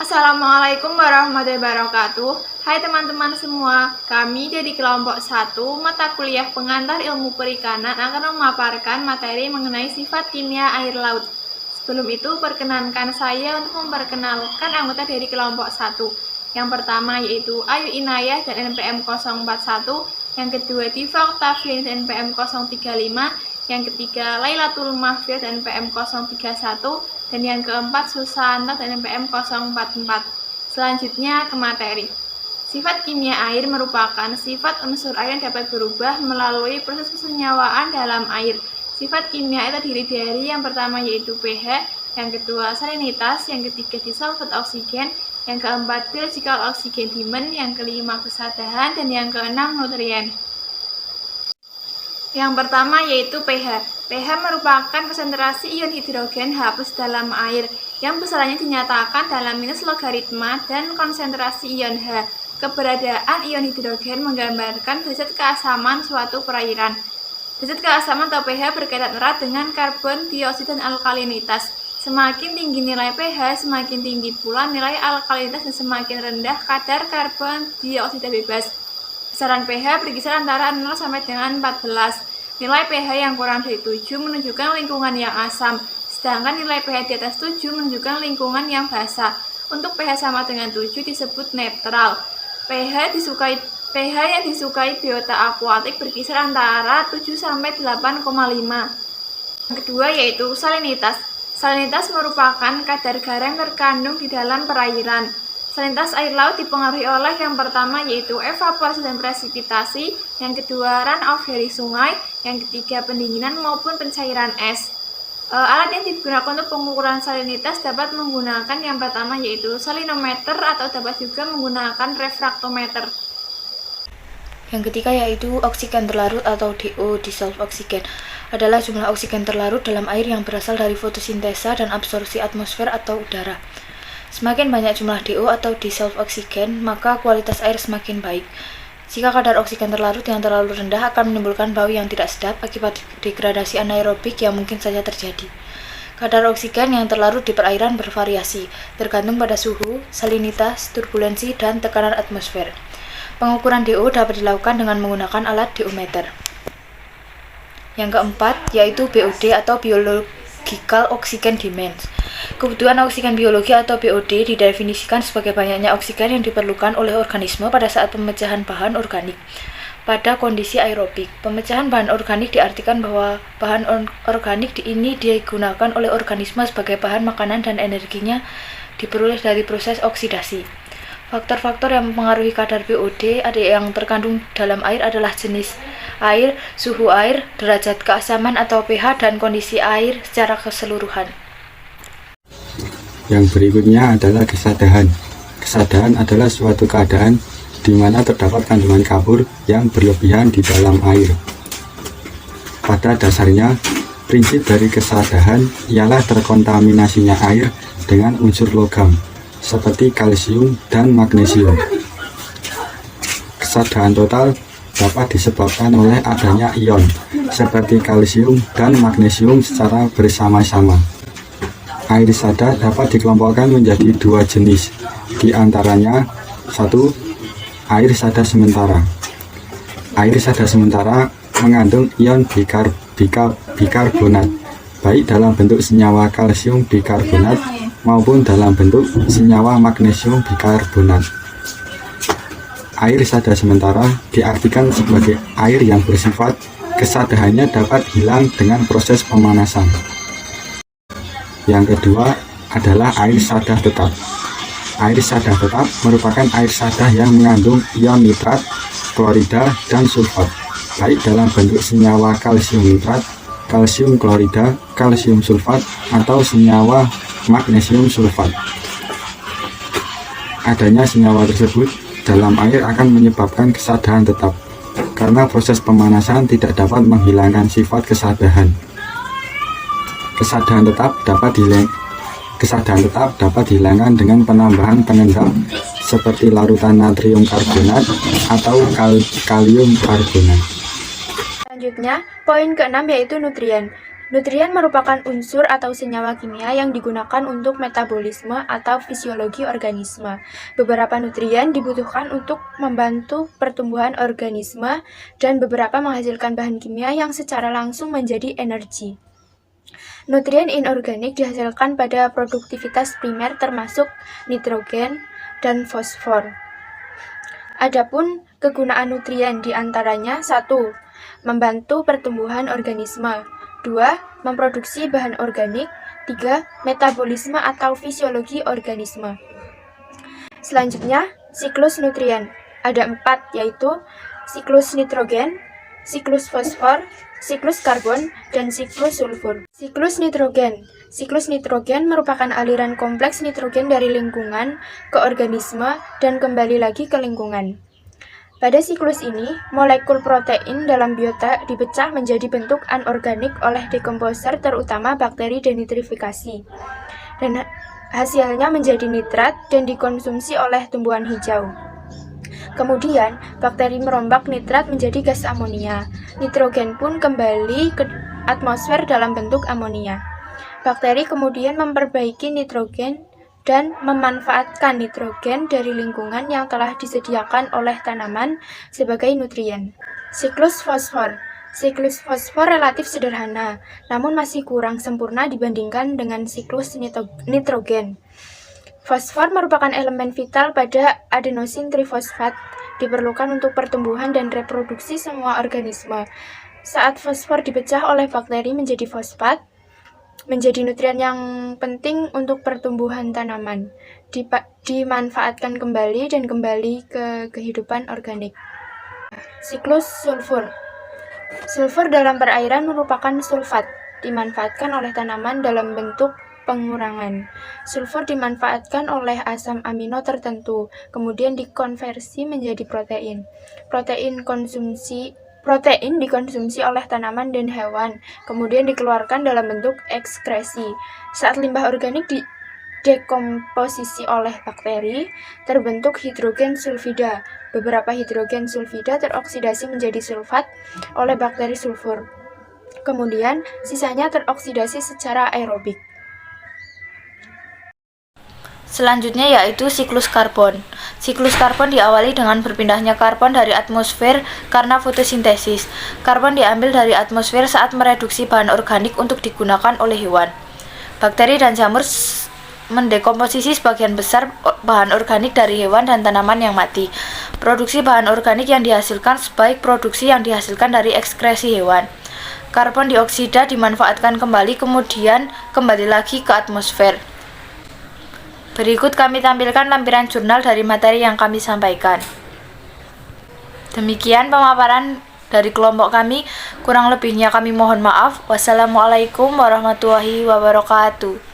Assalamualaikum warahmatullahi wabarakatuh. Hai teman-teman semua, kami dari kelompok 1 mata kuliah pengantar ilmu perikanan akan memaparkan materi mengenai sifat kimia air laut. Sebelum itu, perkenankan saya untuk memperkenalkan anggota dari kelompok 1. Yang pertama yaitu Ayu Inayah dan NPM 041, yang kedua Diva Octavian dan NPM 035, yang ketiga Lailatul Mahfir dan NPM 031, dan yang keempat Susanto dan NPM 044. Selanjutnya ke materi. Sifat kimia air merupakan sifat unsur air yang dapat berubah melalui proses kesenyawaan dalam air. Sifat kimia terdiri dari yang pertama yaitu pH, yang kedua salinitas, yang ketiga disulfat oksigen, yang keempat biological oxygen demand, yang kelima kesadahan, dan yang keenam nutrien. Yang pertama yaitu pH. pH merupakan konsentrasi ion hidrogen H+ dalam air yang besarannya dinyatakan dalam minus logaritma dan konsentrasi ion H. Keberadaan ion hidrogen menggambarkan derajat keasaman suatu perairan. Derajat keasaman atau pH berkaitan erat dengan karbon dioksida dan alkalinitas. Semakin tinggi nilai pH, semakin tinggi pula nilai alkalinitas dan semakin rendah kadar karbon dioksida bebas. Besaran pH berkisar antara 0 sampai dengan 14. Nilai pH yang kurang dari 7 menunjukkan lingkungan yang asam, sedangkan nilai pH di atas 7 menunjukkan lingkungan yang basah. Untuk pH sama dengan 7 disebut netral. pH yang disukai biota akuatik berkisar antara 7 sampai 8,5. Yang kedua yaitu salinitas. Salinitas merupakan kadar garam terkandung di dalam perairan. Salinitas air laut dipengaruhi oleh yang pertama yaitu evaporasi dan presipitasi, yang kedua runoff dari sungai, yang ketiga pendinginan maupun pencairan es. Alat yang digunakan untuk pengukuran salinitas dapat menggunakan yang pertama yaitu salinometer atau dapat juga menggunakan refraktometer. Yang ketiga yaitu oksigen terlarut atau DO, dissolved oxygen, adalah jumlah oksigen terlarut dalam air yang berasal dari fotosintesa dan absorpsi atmosfer atau udara. Semakin banyak jumlah DO atau dissolved oxygen, maka kualitas air semakin baik. Jika kadar oksigen terlarut yang terlalu rendah akan menimbulkan bau yang tidak sedap akibat degradasi anaerobik yang mungkin saja terjadi. Kadar oksigen yang terlarut di perairan bervariasi, tergantung pada suhu, salinitas, turbulensi, dan tekanan atmosfer. Pengukuran DO dapat dilakukan dengan menggunakan alat DO-meter. Yang keempat yaitu BOD atau Biological Oxygen Demand. Kebutuhan oksigen biologi atau BOD didefinisikan sebagai banyaknya oksigen yang diperlukan oleh organisme pada saat pemecahan bahan organik. Pada kondisi aerobik, pemecahan bahan organik diartikan bahwa bahan organik ini digunakan oleh organisme sebagai bahan makanan dan energinya diperoleh dari proses oksidasi. Faktor-faktor yang mempengaruhi kadar BOD yang terkandung dalam air adalah jenis air, suhu air, derajat keasaman atau pH, dan kondisi air secara keseluruhan. Yang berikutnya adalah kesadahan. Kesadahan adalah suatu keadaan di mana terdapat kandungan kapur yang berlebihan di dalam air. Pada dasarnya, prinsip dari kesadahan ialah terkontaminasinya air dengan unsur logam, seperti kalsium dan magnesium. Kesadahan total dapat disebabkan oleh adanya ion, seperti kalsium dan magnesium secara bersama-sama. Air sada dapat dikelompokkan menjadi dua jenis, di antaranya 1. Air sada sementara. Air sada sementara mengandung ion bikarbonat, baik dalam bentuk senyawa kalsium bikarbonat maupun dalam bentuk senyawa magnesium bikarbonat. Air sada sementara diartikan sebagai air yang bersifat kesadahannya dapat hilang dengan proses pemanasan. Yang kedua adalah air sada tetap. Air sada tetap merupakan air sada yang mengandung ion nitrat, klorida, dan sulfat, baik dalam bentuk senyawa kalsium nitrat, kalsium klorida, kalsium sulfat, atau senyawa magnesium sulfat. Adanya senyawa tersebut dalam air akan menyebabkan kesadahan tetap, karena proses pemanasan tidak dapat menghilangkan sifat kesadahan. Kesadahan tetap dapat dihilangkan dengan penambahan pengendap seperti larutan natrium karbonat atau kalium karbonat. Selanjutnya, poin ke-6 yaitu nutrien. Nutrien merupakan unsur atau senyawa kimia yang digunakan untuk metabolisme atau fisiologi organisme. Beberapa nutrien dibutuhkan untuk membantu pertumbuhan organisme dan beberapa menghasilkan bahan kimia yang secara langsung menjadi energi. Nutrien inorganik dihasilkan pada produktivitas primer termasuk nitrogen dan fosfor. Adapun kegunaan nutrien diantaranya 1. Membantu pertumbuhan organisme. 2. Memproduksi bahan organik. 3. Metabolisme atau fisiologi organisme. Selanjutnya, siklus nutrien. Ada 4, yaitu siklus nitrogen, siklus fosfor, siklus karbon, dan siklus sulfur. Siklus nitrogen. Siklus nitrogen merupakan aliran kompleks nitrogen dari lingkungan ke organisme dan kembali lagi ke lingkungan. Pada siklus ini, molekul protein dalam biota dipecah menjadi bentuk anorganik oleh dekomposer terutama bakteri denitrifikasi. Dan hasilnya menjadi nitrat dan dikonsumsi oleh tumbuhan hijau. Kemudian, bakteri merombak nitrat menjadi gas amonia. Nitrogen pun kembali ke atmosfer dalam bentuk amonia. Bakteri kemudian memperbaiki nitrogen dan memanfaatkan nitrogen dari lingkungan yang telah disediakan oleh tanaman sebagai nutrien. Siklus fosfor. Siklus fosfor relatif sederhana, namun masih kurang sempurna dibandingkan dengan siklus nitrogen. Fosfor merupakan elemen vital pada adenosin trifosfat, diperlukan untuk pertumbuhan dan reproduksi semua organisme. Saat fosfor dipecah oleh bakteri menjadi fosfat, menjadi nutrien yang penting untuk pertumbuhan tanaman, dimanfaatkan kembali dan kembali ke kehidupan organik. Siklus sulfur. Sulfur dalam perairan merupakan sulfat, dimanfaatkan oleh tanaman dalam bentuk pengurangan. Sulfur dimanfaatkan oleh asam amino tertentu, kemudian dikonversi menjadi protein. Protein dikonsumsi oleh tanaman dan hewan, kemudian dikeluarkan dalam bentuk ekskresi. Saat limbah organik didekomposisi oleh bakteri, terbentuk hidrogen sulfida. Beberapa hidrogen sulfida teroksidasi menjadi sulfat oleh bakteri sulfur. Kemudian, sisanya teroksidasi secara aerobik. Selanjutnya yaitu siklus karbon. Siklus karbon diawali dengan berpindahnya karbon dari atmosfer karena fotosintesis. Karbon diambil dari atmosfer saat mereduksi bahan organik untuk digunakan oleh hewan. Bakteri dan jamur mendekomposisi sebagian besar bahan organik dari hewan dan tanaman yang mati. Produksi bahan organik yang dihasilkan sebaik produksi yang dihasilkan dari ekskresi hewan. Karbon dioksida dimanfaatkan kembali, kemudian kembali lagi ke atmosfer. Berikut kami tampilkan lampiran jurnal dari materi yang kami sampaikan. Demikian pemaparan dari kelompok kami, kurang lebihnya kami mohon maaf. Wassalamualaikum warahmatullahi wabarakatuh.